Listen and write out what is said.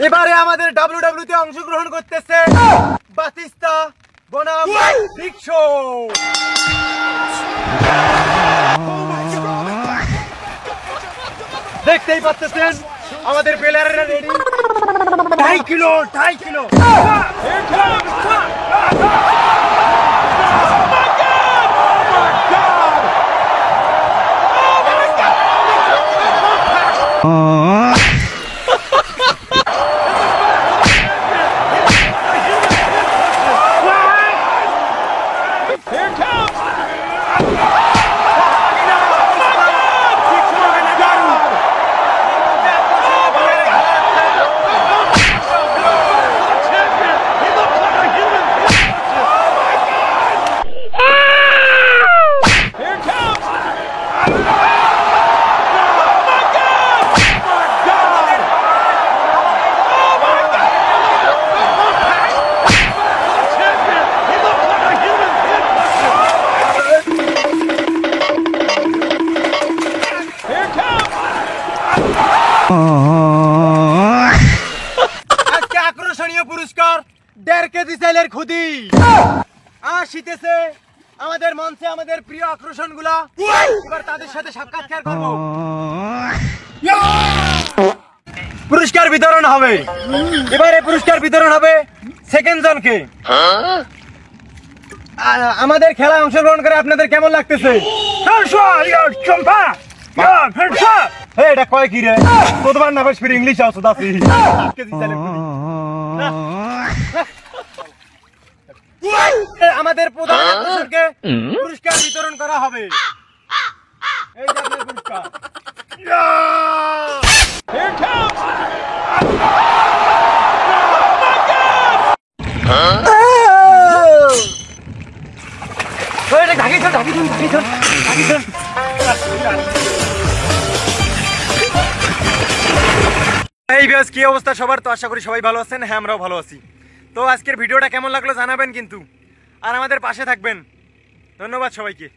এবারে আমাদের ডাব্লিউডাব্লিউ তে অংশগ্রহণ করতেছে বাতিস্তা বনাম বিগ শো। দেখতেই পাচ্ছেন আমাদের প্লেয়াররা রেডি। 2.5 kilo 2.5 kilo. আজকে আকর্ষণীয় পুরস্কার 1.5 কেজি চালের খুদি। আসিতেছে আমাদের মঞ্চে আমাদের প্রিয় আকর্ষণগুলা। এবার তাদের সাথে সাক্ষাৎকার করব। পুরস্কার বিতরণ হবে। এবারে পুরস্কার বিতরণ হবে সেকেন্ড জনকে। আমাদের খেলায় অংশগ্রহণ করে আপনাদের কেমন লাগতেছে? এটা কয় কি রে? তোদের না ফির ইংলিশ আছে দাসি। আমাদের প্রধান আকর্ষণকে পুরস্কার বিতরণ করা হবে। এই যে আপনার পুরস্কার। এই বেশ কি অবস্থা সবার? তো আশা করি সবাই ভালো আছেন। হ্যাঁ, আমরাও ভালো আছি। তো আজকের ভিডিওটা কেমন লাগলো জানাবেন কিন্তু, আর আমাদের পাশে থাকবেন। ধন্যবাদ সবাইকে।